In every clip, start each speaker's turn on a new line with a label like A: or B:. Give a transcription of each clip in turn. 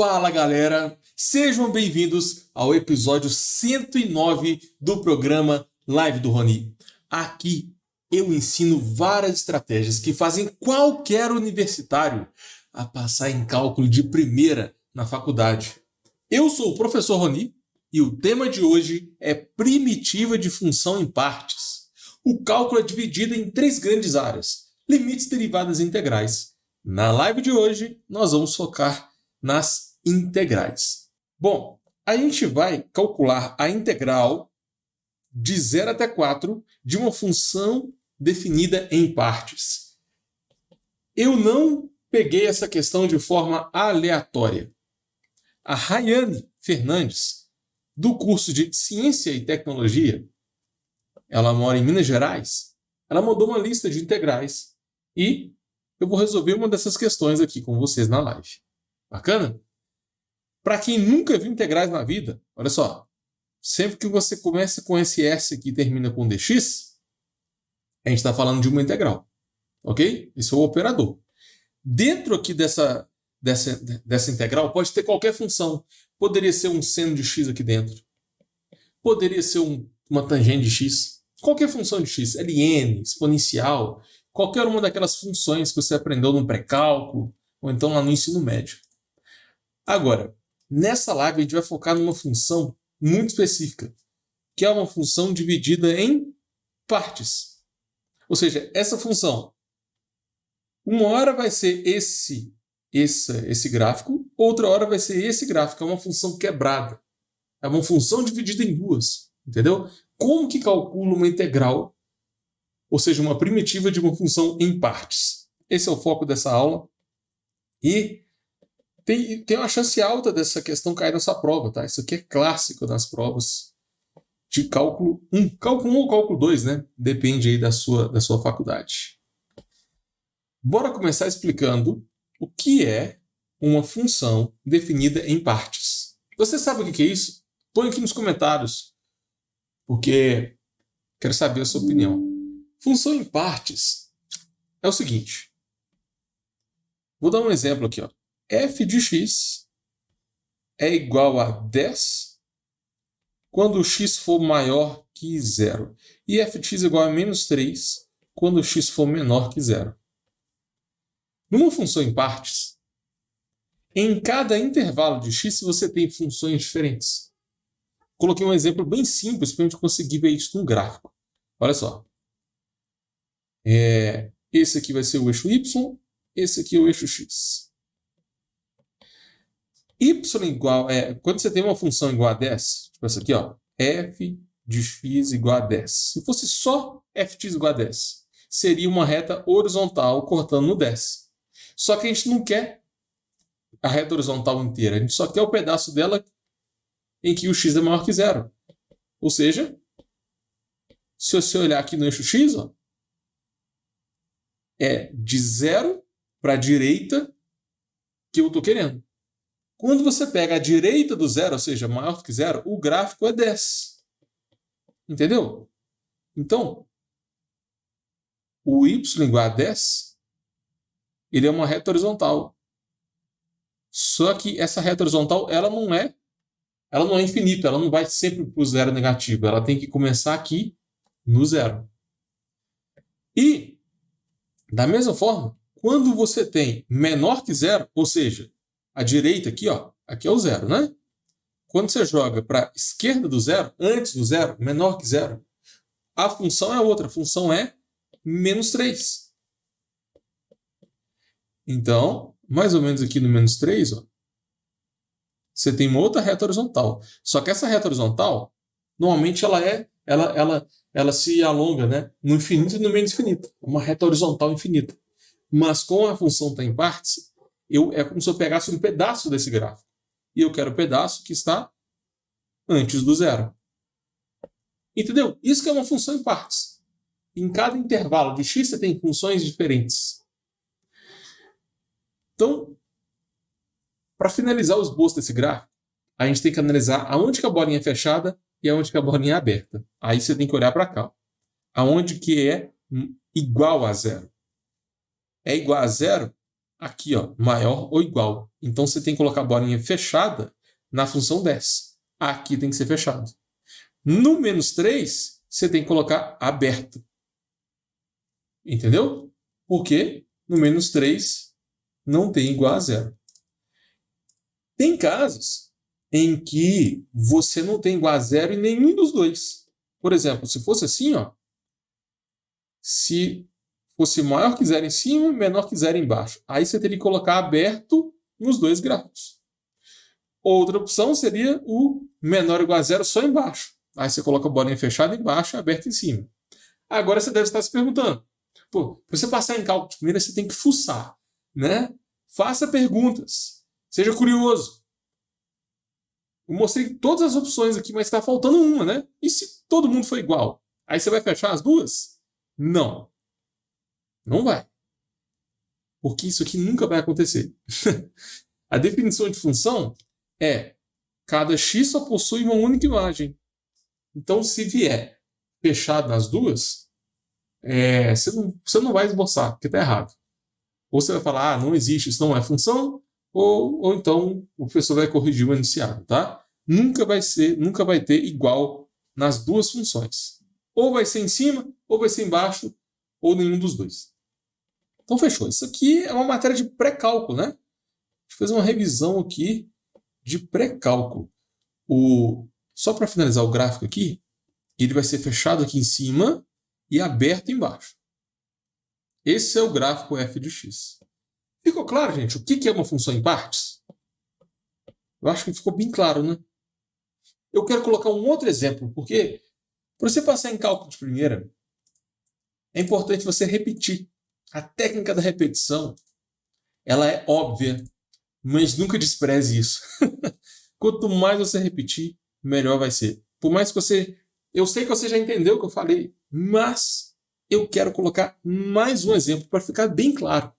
A: Fala galera, sejam bem-vindos ao episódio 109 do programa Live do Rony. Aqui eu ensino várias estratégias que fazem qualquer universitário a passar em cálculo de primeira na faculdade. Eu sou o professor Rony e o tema de hoje é primitiva de função em partes. O cálculo é dividido em três grandes áreas: limites, derivadas e integrais. Na live de hoje nós vamos focar nas integrais. Bom, a gente vai calcular a integral de 0 até 4 de uma função definida em partes. Eu não peguei essa questão de forma aleatória. A Rayane Fernandes, do curso de Ciência e Tecnologia, ela mora em Minas Gerais, ela mandou uma lista de integrais e eu vou resolver uma dessas questões aqui com vocês na live. Bacana? Para quem nunca viu integrais na vida, olha só, sempre que você começa com esse S aqui e termina com dx, a gente está falando de uma integral, ok? Esse é o operador. Dentro aqui dessa integral pode ter qualquer função. Poderia ser um seno de x aqui dentro. Poderia ser uma tangente de x. Qualquer função de x, ln, exponencial, qualquer uma daquelas funções que você aprendeu no pré-cálculo ou então lá no ensino médio. Agora, nessa live a gente vai focar numa função muito específica, que é uma função dividida em partes. Ou seja, essa função, uma hora vai ser esse gráfico, outra hora vai ser esse gráfico. É uma função quebrada. É uma função dividida em duas. Entendeu? Como que calcula uma integral, ou seja, uma primitiva de uma função em partes? Esse é o foco dessa aula. E tem uma chance alta dessa questão cair nessa prova, tá? Isso aqui é clássico nas provas de cálculo 1. Cálculo 1 ou cálculo 2, né? Depende aí da sua faculdade. Bora começar explicando o que é uma função definida em partes. Você sabe o que é isso? Põe aqui nos comentários, porque quero saber a sua opinião. Função em partes é o seguinte. Vou dar um exemplo aqui, ó. F de x é igual a 10 quando o x for maior que 0. E f de x é igual a menos 3 quando o x for menor que 0. Numa função em partes, em cada intervalo de x você tem funções diferentes. Coloquei um exemplo bem simples para a gente conseguir ver isso num gráfico. Olha só. Esse aqui vai ser o eixo y, esse aqui é o eixo x. Y igual, quando você tem uma função igual a 10, tipo essa aqui, ó, f de x igual a 10. Se fosse só f de x igual a 10, seria uma reta horizontal cortando no 10. Só que a gente não quer a reta horizontal inteira, a gente só quer o pedaço dela em que o x é maior que 0. Ou seja, se você olhar aqui no eixo x, ó, é de 0 para a direita que eu estou querendo. Quando você pega a direita do 0, ou seja, maior do que 0, o gráfico é 10. Entendeu? Então, o y igual a 10, ele é uma reta horizontal. Só que essa reta horizontal, ela não é infinita, ela não vai sempre para o zero negativo. Ela tem que começar aqui no 0. E, da mesma forma, quando você tem menor que 0, ou seja, a direita aqui, ó, aqui é o 0, né? Quando você joga para a esquerda do 0, antes do 0, menor que 0, a função é outra. A função é menos 3. Então, mais ou menos aqui no menos 3, ó, você tem uma outra reta horizontal. Só que essa reta horizontal, normalmente ela se alonga, né, no infinito e no menos infinito. Uma reta horizontal infinita. Mas com a função está em partes, é como se eu pegasse um pedaço desse gráfico. E eu quero o pedaço que está antes do 0. Entendeu? Isso que é uma função em partes. Em cada intervalo de x você tem funções diferentes. Então, para finalizar o esboço desse gráfico, a gente tem que analisar aonde que a bolinha é fechada e aonde que a bolinha é aberta. Aí você tem que olhar para cá. Aonde que é igual a 0. É igual a 0 aqui, ó, maior ou igual. Então você tem que colocar a bolinha fechada na função 10. Aqui tem que ser fechado. No menos 3, você tem que colocar aberto. Entendeu? Porque no menos 3 não tem igual a zero. Tem casos em que você não tem igual a zero em nenhum dos dois. Por exemplo, se fosse assim, ó, se fosse maior que zero em cima e menor que zero embaixo, aí você teria que colocar aberto nos dois gráficos. Outra opção seria o menor ou igual a zero só embaixo. Aí você coloca a bolinha fechada embaixo e aberta em cima. Agora você deve estar se perguntando, pô, para você passar em cálculo de primeira, você tem que fuçar, né? Faça perguntas. Seja curioso. Eu mostrei todas as opções aqui, mas está faltando uma, né? E se todo mundo for igual? Aí você vai fechar as duas? Não. Não vai. Porque isso aqui nunca vai acontecer. A definição de função é cada x só possui uma única imagem. Então, se vier fechado nas duas, você não vai esboçar, porque está errado. Ou você vai falar, não existe, isso não é função, ou então o professor vai corrigir o enunciado, tá? Nunca vai ter igual nas duas funções. Ou vai ser em cima, ou vai ser embaixo, ou nenhum dos dois. Então fechou. Isso aqui é uma matéria de pré-cálculo, né? A gente fez uma revisão aqui de pré-cálculo. Só para finalizar o gráfico aqui, ele vai ser fechado aqui em cima e aberto embaixo. Esse é o gráfico f de x. Ficou claro, gente, o que é uma função em partes? Eu acho que ficou bem claro, né? Eu quero colocar um outro exemplo, porque para você passar em cálculo de primeira, é importante você repetir. A técnica da repetição, ela é óbvia, mas nunca despreze isso. Quanto mais você repetir, melhor vai ser. Por mais que você... Eu sei que você já entendeu o que eu falei, mas eu quero colocar mais um exemplo para ficar bem claro.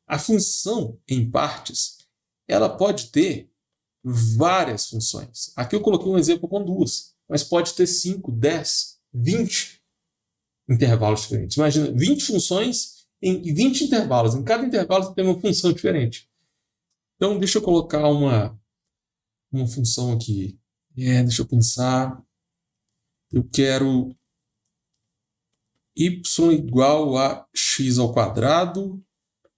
A: A função em partes, ela pode ter várias funções. Aqui eu coloquei um exemplo com duas, mas pode ter 5, 10, 20 intervalos diferentes. Imagina, 20 funções em 20 intervalos. Em cada intervalo você tem uma função diferente. Então, deixa eu colocar uma função aqui. Deixa eu pensar. Eu quero y igual a x ao quadrado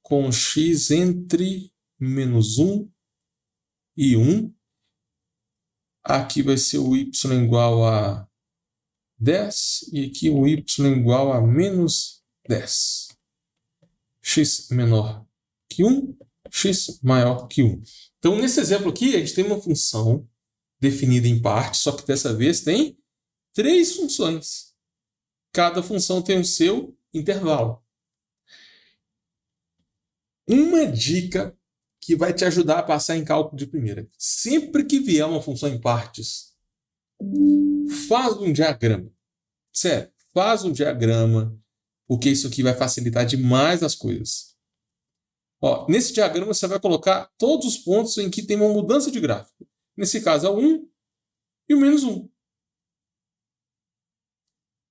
A: com x entre menos 1 e 1. Aqui vai ser o y igual a 10 e aqui o y igual a menos 10. X menor que 1, x maior que 1. Então, nesse exemplo aqui, a gente tem uma função definida em partes, só que dessa vez tem 3 funções. Cada função tem o seu intervalo. Uma dica que vai te ajudar a passar em cálculo de primeira. Sempre que vier uma função em partes, faz um diagrama. Sério, faz um diagrama, porque isso aqui vai facilitar demais as coisas. Ó, nesse diagrama você vai colocar todos os pontos em que tem uma mudança de gráfico. Nesse caso é o 1 e o menos 1.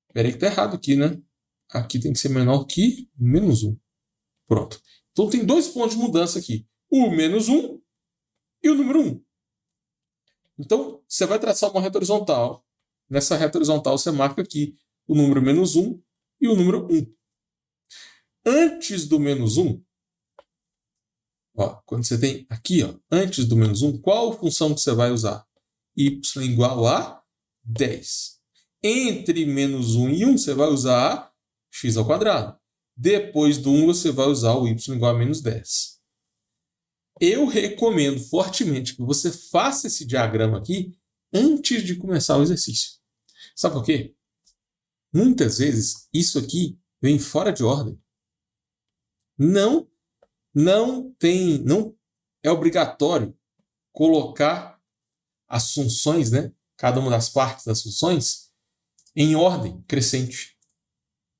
A: Espera aí que está errado aqui, né? Aqui tem que ser menor que menos 1. Pronto. Então tem 2 pontos de mudança aqui. O menos 1 e o número 1. Então você vai traçar uma reta horizontal. Nessa reta horizontal você marca aqui o número menos 1 e o número 1. Antes do menos 1, ó, quando você tem aqui, ó, antes do menos 1, qual função que você vai usar? Y igual a 10. Entre menos 1 e 1, você vai usar x ao quadrado. Depois do 1, você vai usar o y igual a menos 10. Eu recomendo fortemente que você faça esse diagrama aqui antes de começar o exercício. Sabe por quê? Muitas vezes, isso aqui vem fora de ordem. Não é obrigatório colocar as funções, né? Cada uma das partes das funções, em ordem crescente.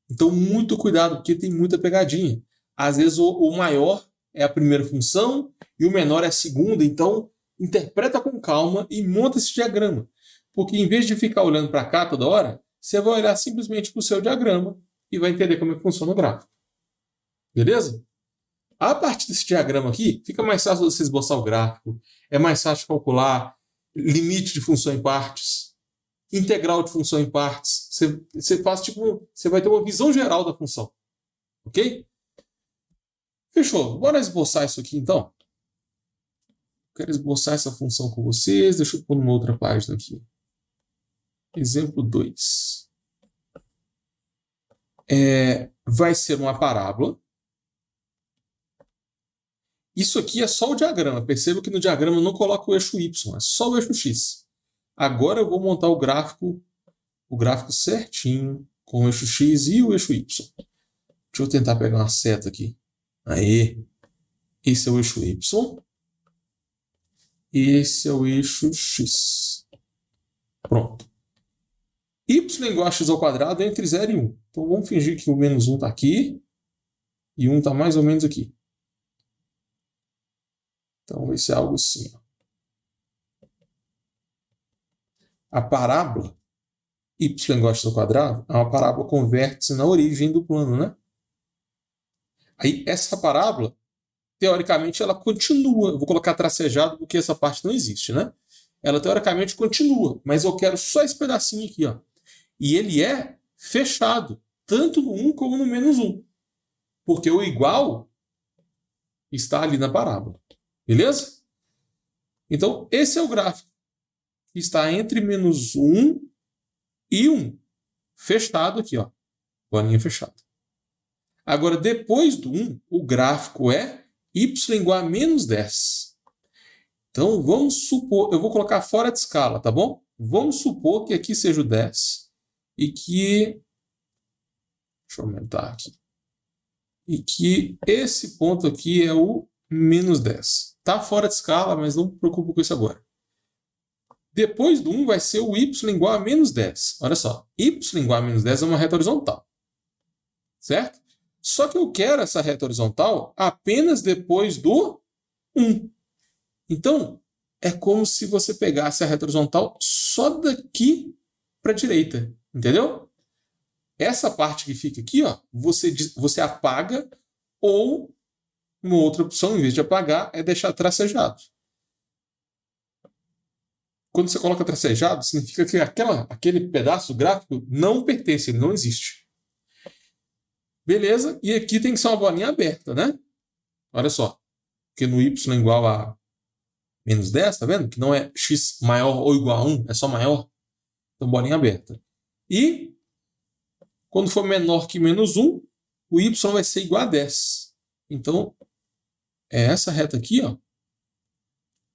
A: Então, muito cuidado, porque tem muita pegadinha. Às vezes, o maior é a primeira função e o menor é a segunda. Então, interpreta com calma e monta esse diagrama. Porque, em vez de ficar olhando para cá toda hora, você vai olhar simplesmente para o seu diagrama e vai entender como é que funciona o gráfico. Beleza? A partir desse diagrama aqui, fica mais fácil você esboçar o gráfico, é mais fácil calcular limite de função em partes, integral de função em partes. Você faz tipo, você vai ter uma visão geral da função. Ok? Fechou. Bora esboçar isso aqui então? Quero esboçar essa função com vocês. Deixa eu pôr numa outra página aqui. Exemplo 2. Vai ser uma parábola. Isso aqui é só o diagrama. Perceba que no diagrama eu não coloco o eixo Y, é só o eixo X. Agora eu vou montar o gráfico certinho, com o eixo X e o eixo Y. Deixa eu tentar pegar uma seta aqui. Aí. Esse é o eixo Y. E esse é o eixo X. Pronto. Y igual a x ao quadrado é entre 0 e 1. Então vamos fingir que o menos 1 está aqui. E 1 está mais ou menos aqui. Então vai ser algo assim. A parábola y igual a x ao quadrado é uma parábola com vértice na origem do plano, né? Aí essa parábola, teoricamente, ela continua. Eu vou colocar tracejado porque essa parte não existe, né? Ela teoricamente continua, mas eu quero só esse pedacinho aqui, ó. E ele é fechado, tanto no 1 como no menos 1. Porque o igual está ali na parábola. Beleza? Então, esse é o gráfico que está entre menos 1 e 1. Fechado aqui, ó. Bolinha fechada. Agora, depois do 1, o gráfico é y igual a menos 10. Então, vamos supor... Eu vou colocar fora de escala, tá bom? Vamos supor que aqui seja o 10 e que... Deixa eu aumentar aqui. E que esse ponto aqui é o menos 10. Tá fora de escala, mas não me preocupo com isso agora. Depois do 1 vai ser o y igual a menos 10. Olha só, y igual a menos 10 é uma reta horizontal. Certo? Só que eu quero essa reta horizontal apenas depois do 1. Então, é como se você pegasse a reta horizontal só daqui para a direita. Entendeu? Essa parte que fica aqui, ó, você apaga, ou uma outra opção, em vez de apagar, é deixar tracejado. Quando você coloca tracejado, significa que aquele pedaço do gráfico não pertence, ele não existe. Beleza? E aqui tem que ser uma bolinha aberta, né? Olha só. Porque no y igual a menos 10, tá vendo? Que não é x maior ou igual a 1, é só maior. Então, bolinha aberta. E quando for menor que menos 1, o y vai ser igual a 10. Então, é essa reta aqui, ó.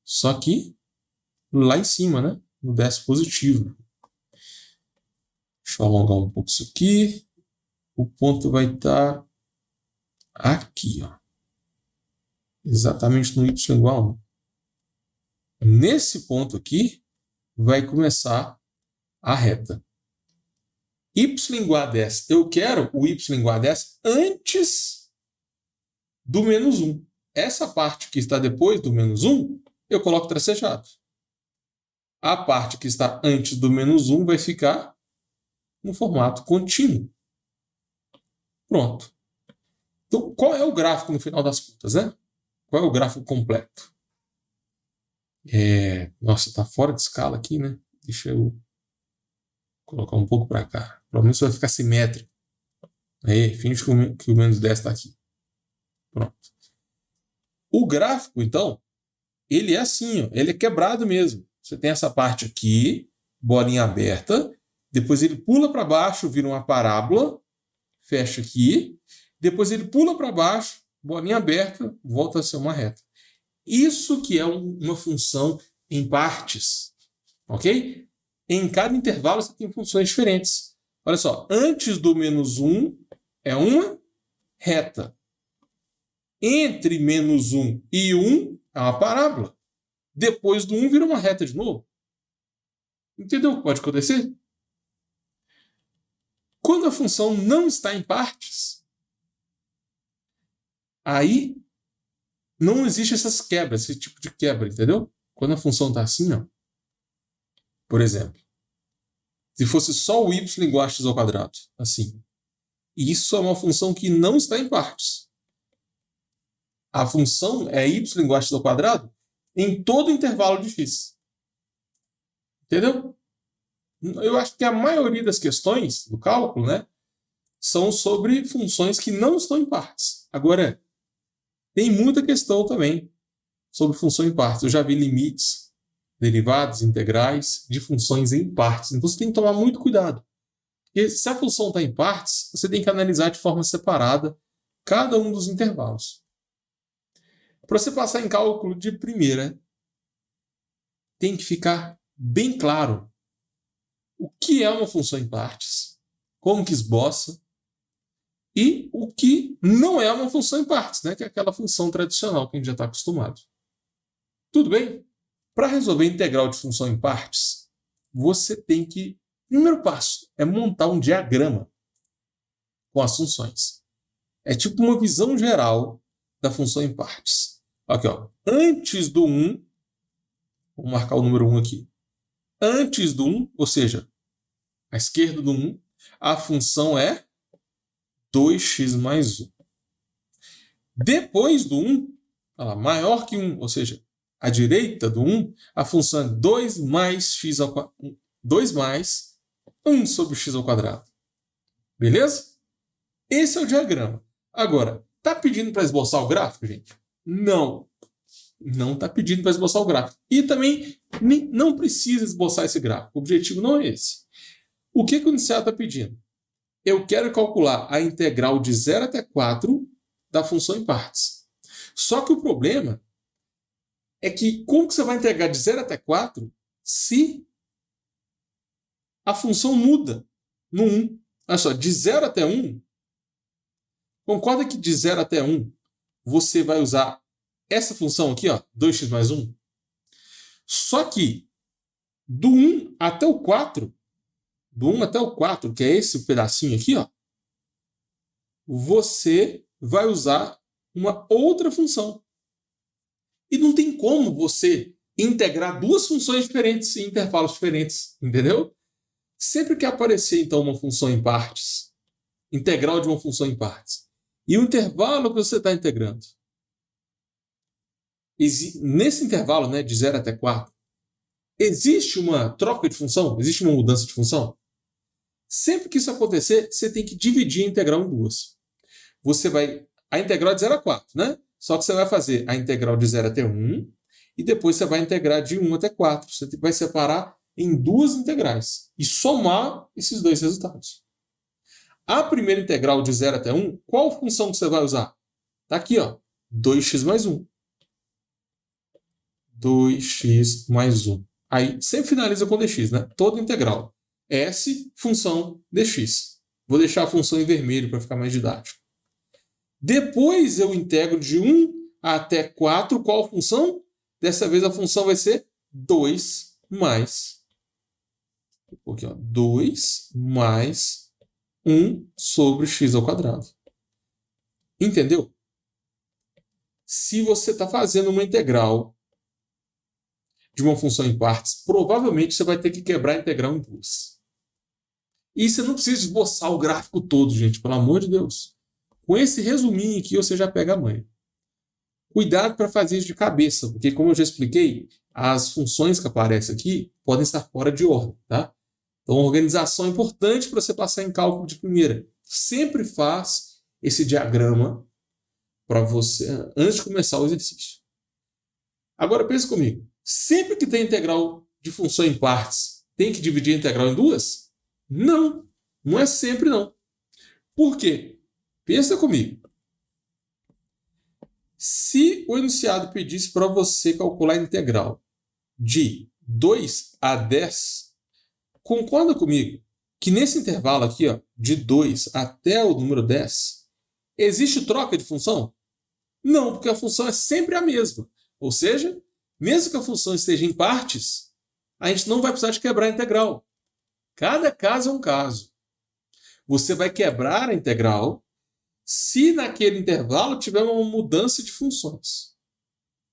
A: Só que lá em cima, né? No 10 positivo. Deixa eu alongar um pouco isso aqui. O ponto vai estar aqui, ó. Exatamente no y igual a 1. Nesse ponto aqui, vai começar a reta. Y igual a 10. Eu quero o y igual a 10 antes do menos 1. Essa parte que está depois do menos 1, eu coloco tracejado. A parte que está antes do menos 1 vai ficar no formato contínuo. Pronto. Então, qual é o gráfico no final das contas, né? Qual é o gráfico completo? Nossa, está fora de escala aqui, né? Deixa eu colocar um pouco para cá. Pelo menos vai ficar simétrico. Aí, finge que o menos 10 está aqui. Pronto. O gráfico, então, ele é assim, ó, ele é quebrado mesmo. Você tem essa parte aqui, bolinha aberta, depois ele pula para baixo, vira uma parábola, fecha aqui, depois ele pula para baixo, bolinha aberta, volta a ser uma reta. Isso que é uma função em partes, ok? Em cada intervalo você tem funções diferentes. Olha só, antes do menos 1 é uma reta. Entre menos 1 e 1 é uma parábola. Depois do 1 vira uma reta de novo. Entendeu o que pode acontecer? Quando a função não está em partes, aí não existe essas quebras, esse tipo de quebra, entendeu? Quando a função está assim, ó, por exemplo, se fosse só o y igual a x ao quadrado, assim, isso é uma função que não está em partes. a função é y igual a x ao quadrado em todo o intervalo de x. Entendeu? Eu acho que a maioria das questões do cálculo, né, são sobre funções que não estão em partes. Agora, tem muita questão também sobre função em partes. Eu já vi limites, derivadas, integrais de funções em partes. Então você tem que tomar muito cuidado. Porque se a função está em partes, você tem que analisar de forma separada cada um dos intervalos. Para você passar em cálculo de primeira, tem que ficar bem claro o que é uma função em partes, como que esboça, e o que não é uma função em partes, né? Que é aquela função tradicional que a gente já está acostumado. Tudo bem? Para resolver integral de função em partes, você tem que... Primeiro passo é montar um diagrama com as funções. É tipo uma visão geral da função em partes. Aqui, ó. Antes do 1, vou marcar o número 1 aqui. Antes do 1, ou seja, à esquerda do 1, a função é 2x mais 1. Depois do 1, olha lá, maior que 1, ou seja, à direita do 1, a função é 2 mais x ao quadrado. 2 mais 1 sobre x ao quadrado. Beleza? Esse é o diagrama. Agora, está pedindo para esboçar o gráfico, gente? Não. Não está pedindo para esboçar o gráfico. E também não precisa esboçar esse gráfico. O objetivo não é esse. O que o iniciado está pedindo? Eu quero calcular a integral de 0 até 4 da função em partes. Só que o problema é que como que você vai integrar de 0 até 4 se a função muda no 1? Olha só, de 0 até 1, concorda que de 0 até 1 você vai usar essa função aqui, ó, 2x mais 1? Só que do 1 até o 4, do 1 até o 4, que é esse pedacinho aqui, ó, você vai usar uma outra função. E não tem como você integrar duas funções diferentes em intervalos diferentes, entendeu? Sempre que aparecer, então, uma função em partes, integral de uma função em partes, e o intervalo que você está integrando, nesse intervalo, né, de 0 até 4, existe uma troca de função? Existe uma mudança de função? Sempre que isso acontecer, você tem que dividir a integral em duas. A integral é de 0 a 4, né? Só que você vai fazer a integral de 0 até 1 e depois você vai integrar de 1 até 4. Você vai separar em duas integrais e somar esses dois resultados. A primeira integral de 0 até 1, qual função que você vai usar? Está aqui, ó, 2x mais 1. 2x mais 1. Aí sempre finaliza com dx, né? Toda integral. S, função dx. Vou deixar a função em vermelho para ficar mais didático. Depois eu integro de 1 até 4. Qual função? Dessa vez a função vai ser 2 mais... Aqui, ó, 2 mais 1 sobre x ao quadrado. Entendeu? Se você está fazendo uma integral de uma função em partes, provavelmente você vai ter que quebrar a integral em duas. E você não precisa esboçar o gráfico todo, gente, pelo amor de Deus. Com esse resuminho aqui, você já pega a manha. Cuidado para fazer isso de cabeça, porque, como eu já expliquei, as funções que aparecem aqui podem estar fora de ordem, tá? Então, organização é importante para você passar em cálculo de primeira. Sempre faz esse diagrama para você antes de começar o exercício. Agora, pensa comigo. Sempre que tem integral de função em partes, tem que dividir a integral em duas? Não, não é sempre não. Por quê? Pensa comigo. Se o enunciado pedisse para você calcular a integral de 2 a 10, concorda comigo que nesse intervalo aqui, ó, de 2 até o número 10, existe troca de função? Não, porque a função é sempre a mesma. Ou seja, mesmo que a função esteja em partes, a gente não vai precisar de quebrar a integral. Cada caso é um caso. Você vai quebrar a integral se naquele intervalo tiver uma mudança de funções.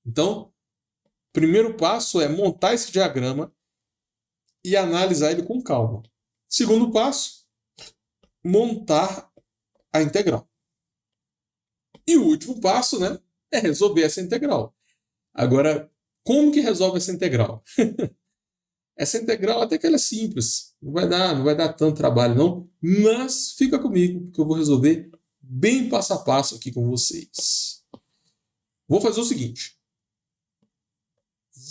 A: Então, o primeiro passo é montar esse diagrama e analisar ele com calma. Segundo passo, montar a integral. E o último passo, né, é resolver essa integral. Agora, como que resolve essa integral? Essa integral até que ela é simples, não vai dar tanto trabalho não, mas fica comigo que eu vou resolver bem passo a passo aqui com vocês. Vou fazer o seguinte,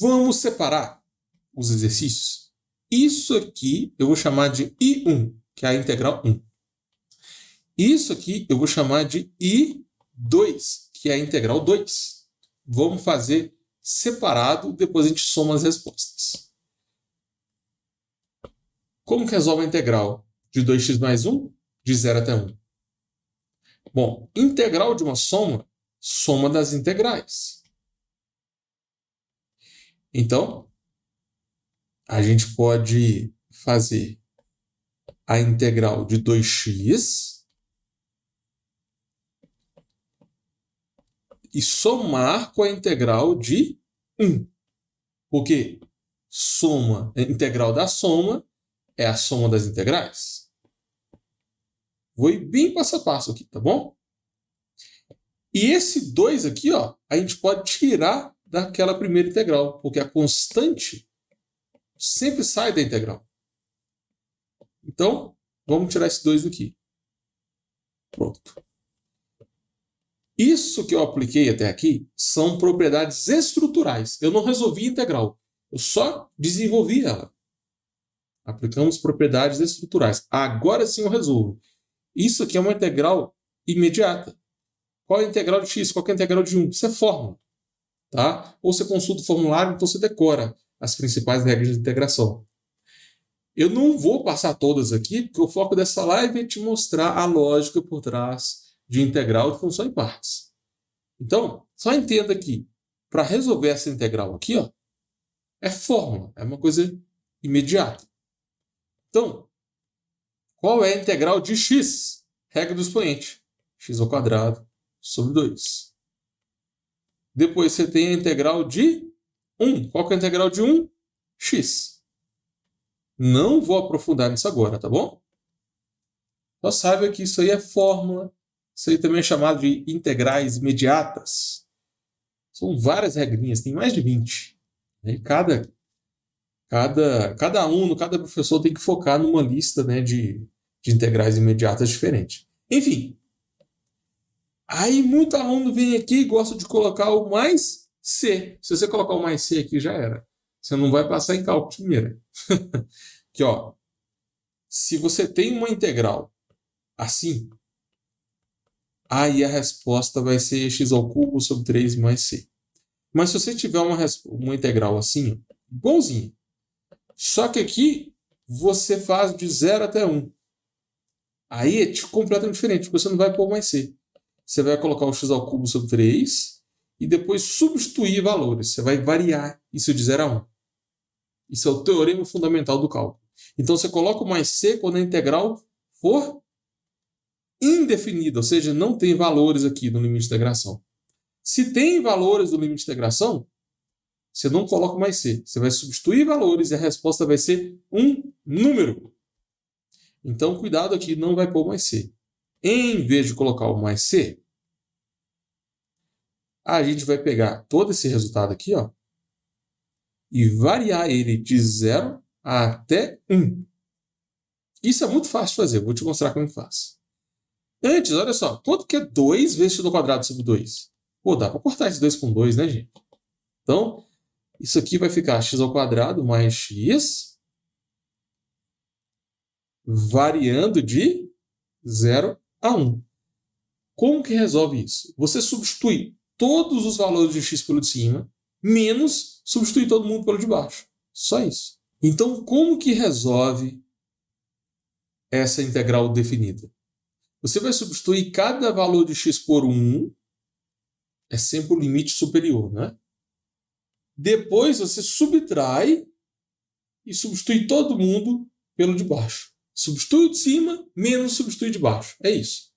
A: vamos separar os exercícios. Isso aqui eu vou chamar de I1, que é a integral 1. Isso aqui eu vou chamar de I2, que é a integral 2. Vamos fazer separado, depois a gente soma as respostas. Como que resolve a integral de 2x mais 1? De 0 até 1. Bom, integral de uma soma, soma das integrais. Então, a gente pode fazer a integral de 2x e somar com a integral de 1. Porque soma, a integral da soma é a soma das integrais. Vou ir bem passo a passo aqui, tá bom? E esse 2 aqui, ó, a gente pode tirar daquela primeira integral, porque a constante sempre sai da integral. Então, vamos tirar esse 2 daqui. Pronto. Isso que eu apliquei até aqui são propriedades estruturais. Eu não resolvi a integral, eu só desenvolvi ela. Aplicamos propriedades estruturais. Agora sim eu resolvo. Isso aqui é uma integral imediata. Qual é a integral de x? Qual é a integral de 1? Isso é fórmula. Tá? Ou você consulta o formulário, então você decora as principais regras de integração. Eu não vou passar todas aqui, porque o foco dessa live é te mostrar a lógica por trás de integral de função em partes. Então, só entenda que para resolver essa integral aqui, ó, é fórmula, é uma coisa imediata. Então, qual é a integral de x? Regra do expoente. X ao quadrado sobre 2. Depois você tem a integral de 1. Qual que é a integral de 1? X. Não vou aprofundar nisso agora, tá bom? Só saiba que isso aí é fórmula. Isso aí também é chamado de integrais imediatas. São várias regrinhas, tem mais de 20. Né? Cada aluno, cada professor tem que focar numa lista, né, de integrais imediatas diferentes. Enfim, aí muito aluno vem aqui e gosta de colocar o mais C. Se você colocar o mais C aqui, já era. Você não vai passar em cálculo primeiro. Aqui, ó. Se você tem uma integral assim, aí a resposta vai ser x ao cubo sobre 3 mais c. Mas se você tiver uma integral assim, ó, igualzinho, só que aqui você faz de 0 até 1. Aí é completamente diferente, porque você não vai pôr mais c. Você vai colocar o x ao cubo sobre 3 e depois substituir valores. Você vai variar isso de 0 a 1. Isso é o teorema fundamental do cálculo. Então você coloca o mais c quando a integral for indefinida, ou seja, não tem valores aqui no limite de integração. Se tem valores no limite de integração, você não coloca mais c. Você vai substituir valores e a resposta vai ser um número. Então, cuidado aqui, não vai pôr mais c. Em vez de colocar o mais c, a gente vai pegar todo esse resultado aqui, ó, e variar ele de 0 até 1. Isso é muito fácil de fazer, vou te mostrar como faz. Antes, olha só, quanto que é 2 vezes x ao quadrado sobre 2? Pô, dá para cortar esse 2 com 2, né, gente? Então, isso aqui vai ficar x ao quadrado mais x variando de 0 a 1. Como que resolve isso? Você substitui todos os valores de x pelo de cima, menos substituir todo mundo pelo de baixo. Só isso. Então, como que resolve essa integral definida? Você vai substituir cada valor de x por 1, é sempre o limite superior, né? Depois você subtrai e substitui todo mundo pelo de baixo. Substitui o de cima, menos substitui de baixo. É isso.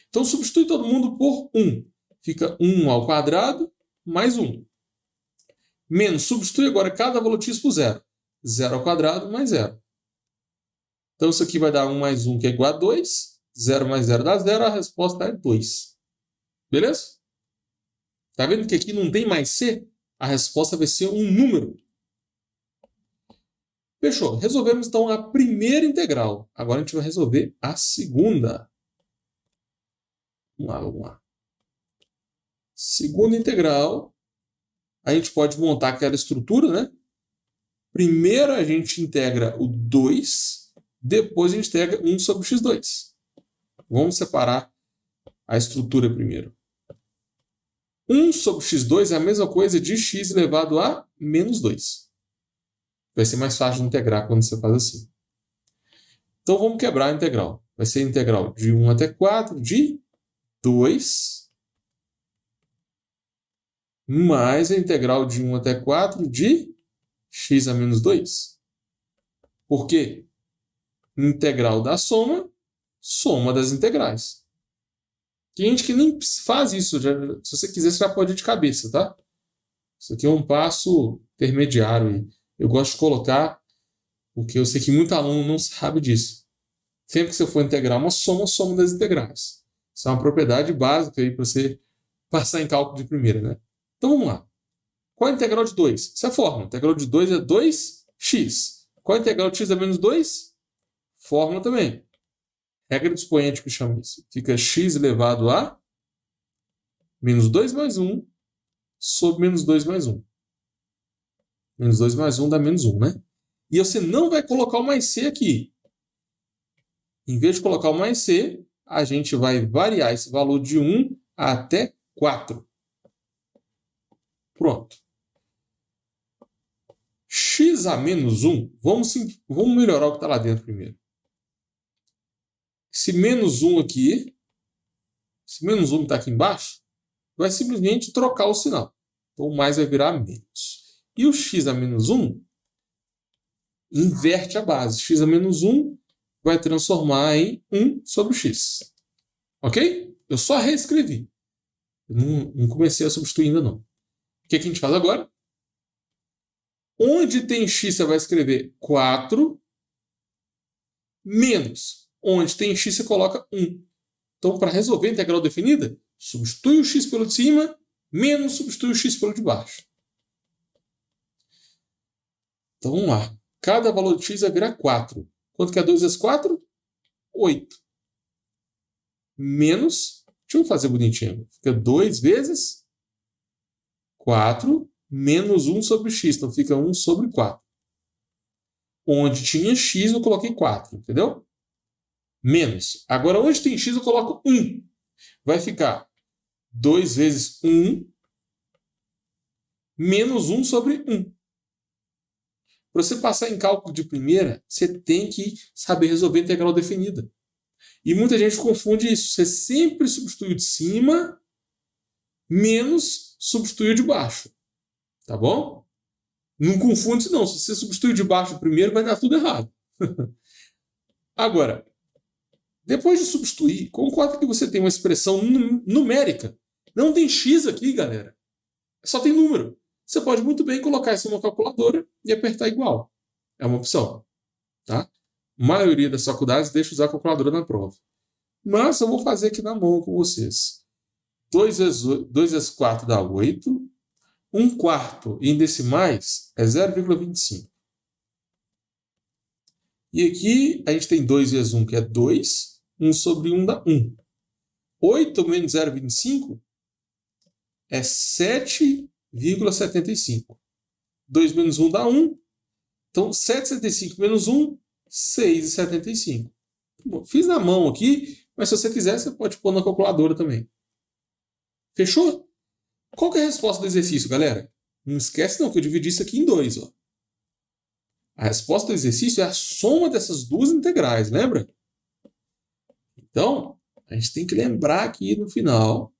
A: Então, substitui todo mundo por 1. Fica 1 ao quadrado mais 1. Menos, substitui agora cada valor de x por 0. 0 ao quadrado mais 0. Então, isso aqui vai dar 1 mais 1, que é igual a 2. 0 mais 0 dá 0, a resposta é 2. Beleza? Tá vendo que aqui não tem mais C? A resposta vai ser um número. Fechou. Resolvemos, então, a primeira integral. Agora a gente vai resolver a segunda. Vamos lá. Segunda integral. A gente pode montar aquela estrutura, né? Primeiro a gente integra o 2, depois a gente integra 1 sobre x2. Vamos separar a estrutura primeiro. 1 sobre x2 é a mesma coisa de x elevado a menos 2. Vai ser mais fácil de integrar quando você faz assim. Então vamos quebrar a integral. Vai ser a integral de 1 até 4 de 2 mais a integral de 1 até 4 de x a menos 2. Por quê? Integral da soma, soma das integrais. Tem gente que nem faz isso. Se você quiser, você já pode ir de cabeça, tá? Isso aqui é um passo intermediário. Eu gosto de colocar, porque eu sei que muito aluno não sabe disso. Sempre que você for integrar uma soma, soma das integrais. Isso é uma propriedade básica para você passar em cálculo de primeira, né? Então vamos lá. Qual é a integral de 2? Essa é a fórmula. A integral de 2 é 2x. Qual é a integral de x a menos 2? Fórmula também. Regra do expoente que chama isso. Fica x elevado a menos 2 mais 1 sobre menos 2 mais 1. Menos 2 mais 1 dá menos 1, né? E você não vai colocar o mais c aqui. Em vez de colocar o mais c, a gente vai variar esse valor de 1 até 4. Pronto. X a menos 1, vamos melhorar o que está lá dentro primeiro. Esse menos 1 aqui, esse menos 1 que está aqui embaixo, vai simplesmente trocar o sinal. Então, o mais vai virar menos. E o x a menos 1 inverte a base. X a menos 1 vai transformar em 1 sobre x. Ok? Eu só reescrevi. Eu não comecei a substituir ainda não. O que a gente faz agora? Onde tem x, você vai escrever 4 menos. Onde tem x, você coloca 1. Então, para resolver a integral definida, substitui o x pelo de cima, menos substitui o x pelo de baixo. Então, vamos lá. Cada valor de x vai virar 4. Quanto que é 2 vezes 4? 8. Menos, deixa eu fazer bonitinho. Fica 2 vezes 4 menos 1 sobre x. Então, fica 1 sobre 4. Onde tinha x, eu coloquei 4. Entendeu? Menos. Agora, onde tem x, eu coloco 1. Vai ficar 2 vezes 1 menos 1 sobre 1. Para você passar em cálculo de primeira, você tem que saber resolver a integral definida. E muita gente confunde isso. Você sempre substitui o de cima menos substitui o de baixo. Tá bom? Não confunde isso não. Se você substituir de baixo primeiro, vai dar tudo errado. Agora, depois de substituir, concorda que você tem uma expressão numérica. Não tem x aqui, galera. Só tem número. Você pode muito bem colocar isso numa calculadora e apertar igual. É uma opção. Tá? A maioria das faculdades deixa usar a calculadora na prova. Mas eu vou fazer aqui na mão com vocês. 2 vezes 4 dá 8. 1 quarto em decimais é 0,25. E aqui a gente tem 2 vezes 1, que é 2. 1 sobre 1 dá 1. 8 menos 0,25 é 7,75. 2 menos 1 dá 1. Então, 7,75 menos 1, 6,75. Bom, fiz na mão aqui, mas se você quiser, você pode pôr na calculadora também. Fechou? Qual que é a resposta do exercício, galera? Não esquece não que eu dividi isso aqui em 2. Ó. A resposta do exercício é a soma dessas duas integrais, lembra? Então, a gente tem que lembrar aqui no final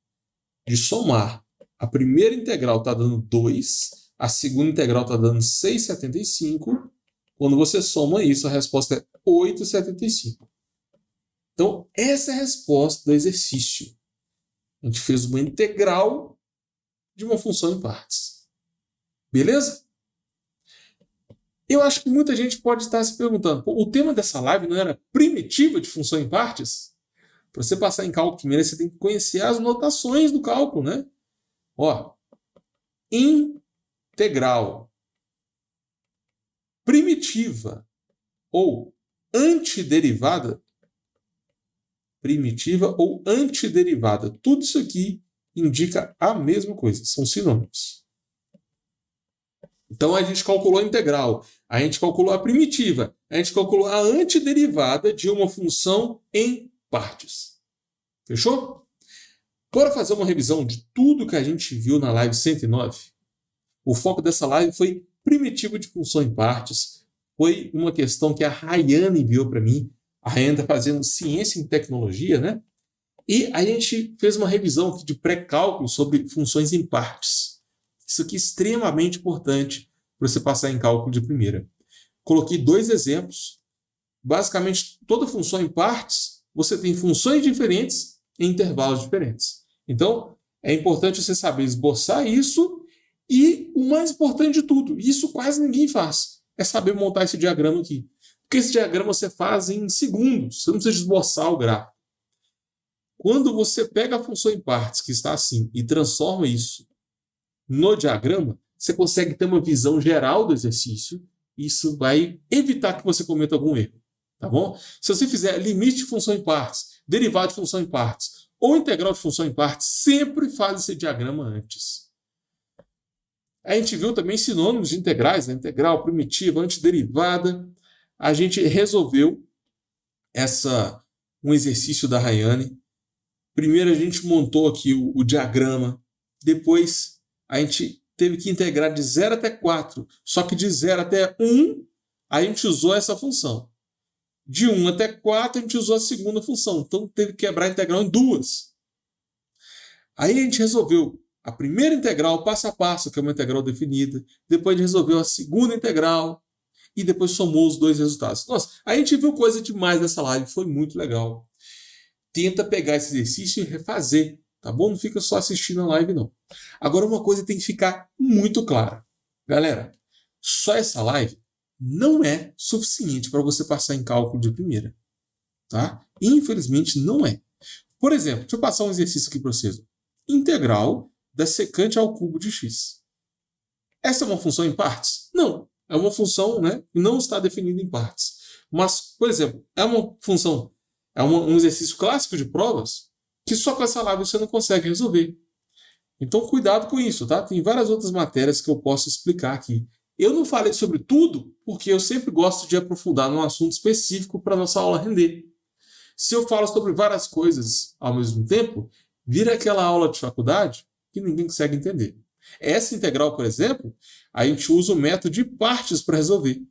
A: de somar. A primeira integral está dando 2, a segunda integral está dando 6,75. Quando você soma isso, a resposta é 8,75. Então, essa é a resposta do exercício. A gente fez uma integral de uma função em partes. Beleza? Eu acho que muita gente pode estar se perguntando, o tema dessa live não era primitiva de função em partes? Para você passar em cálculo primeiro, você tem que conhecer as notações do cálculo, né? Ó, integral primitiva ou antiderivada, tudo isso aqui indica a mesma coisa, são sinônimos. Então a gente calculou a integral, a gente calculou a primitiva, a gente calculou a antiderivada de uma função em partes. Fechou? Bora fazer uma revisão de tudo que a gente viu na live 109? O foco dessa live foi primitiva de função em partes. Foi uma questão que a Rayane enviou para mim. A Rayane está fazendo ciência em tecnologia, né? E a gente fez uma revisão aqui de pré-cálculo sobre funções em partes. Isso aqui é extremamente importante para você passar em cálculo de primeira. Coloquei 2 exemplos. Basicamente, toda função em partes, você tem funções diferentes em intervalos diferentes. Então, é importante você saber esboçar isso e, o mais importante de tudo, isso quase ninguém faz, é saber montar esse diagrama aqui. Porque esse diagrama você faz em segundos, você não precisa esboçar o gráfico. Quando você pega a função em partes, que está assim, e transforma isso no diagrama, você consegue ter uma visão geral do exercício, e isso vai evitar que você cometa algum erro. Tá bom? Se você fizer limite de função em partes, derivado de função em partes, ou integral de função em partes, sempre faz esse diagrama antes. A gente viu também sinônimos de integrais, né? Integral, primitiva, antiderivada. A gente resolveu um exercício da Rayane. Primeiro a gente montou aqui o diagrama, depois a gente teve que integrar de 0 até 4, só que de 0 até 1 a gente usou essa função. De 1 até 4 a gente usou a segunda função, então teve que quebrar a integral em 2. Aí a gente resolveu a primeira integral passo a passo, que é uma integral definida, depois a gente resolveu a segunda integral e depois somou os 2 resultados. Nossa, a gente viu coisa demais nessa live, foi muito legal. Tenta pegar esse exercício e refazer, tá bom? Não fica só assistindo a live, não. Agora, uma coisa tem que ficar muito clara. Galera, só essa live não é suficiente para você passar em cálculo de primeira, tá? Infelizmente, não é. Por exemplo, deixa eu passar um exercício aqui para vocês. Integral da secante ao cubo de x. Essa é uma função em partes? Não. É uma função, né, que não está definida em partes. Mas, por exemplo, é uma função... É um exercício clássico de provas que só com essa live você não consegue resolver. Então, cuidado com isso, tá? Tem várias outras matérias que eu posso explicar aqui. Eu não falei sobre tudo porque eu sempre gosto de aprofundar num assunto específico para a nossa aula render. Se eu falo sobre várias coisas ao mesmo tempo, vira aquela aula de faculdade que ninguém consegue entender. Essa integral, por exemplo, a gente usa o método de partes para resolver.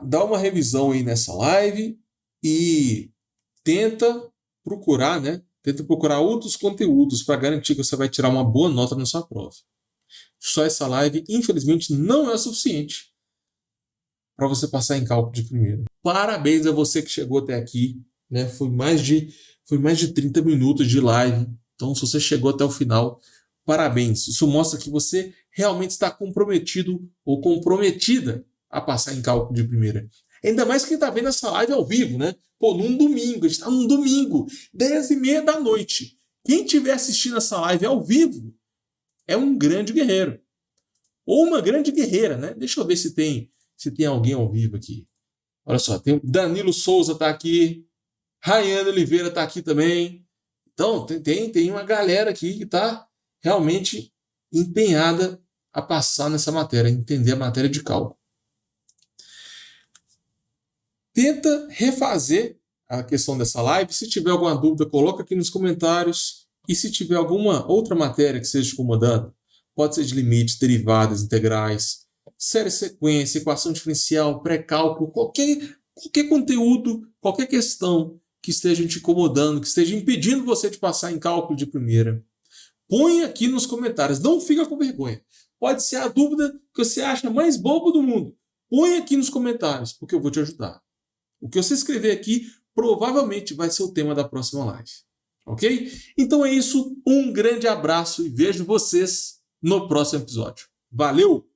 A: Dá uma revisão aí nessa live e... Tenta procurar outros conteúdos para garantir que você vai tirar uma boa nota na sua prova. Só essa live, infelizmente, não é o suficiente para você passar em cálculo de primeira. Parabéns a você que chegou até aqui, né? Foi mais de 30 minutos de live. Então, se você chegou até o final, parabéns. Isso mostra que você realmente está comprometido ou comprometida a passar em cálculo de primeira. Ainda mais quem está vendo essa live ao vivo, né? Pô, num domingo, a gente está num domingo, 10h30 da noite. Quem estiver assistindo essa live ao vivo é um grande guerreiro. Ou uma grande guerreira, né? Deixa eu ver se tem alguém ao vivo aqui. Olha só, tem Danilo Souza está aqui, Rayane Oliveira está aqui também. Então, tem uma galera aqui que está realmente empenhada a passar nessa matéria, entender a matéria de cálculo. Tenta refazer a questão dessa live. Se tiver alguma dúvida, coloca aqui nos comentários. E se tiver alguma outra matéria que esteja te incomodando, pode ser de limites, derivadas, integrais, série sequência, equação diferencial, pré-cálculo, qualquer conteúdo, qualquer questão que esteja te incomodando, que esteja impedindo você de passar em cálculo de primeira, põe aqui nos comentários. Não fica com vergonha. Pode ser a dúvida que você acha mais boba do mundo. Põe aqui nos comentários, porque eu vou te ajudar. O que você escrever aqui provavelmente vai ser o tema da próxima live. Ok? Então é isso. Um grande abraço e vejo vocês no próximo episódio. Valeu!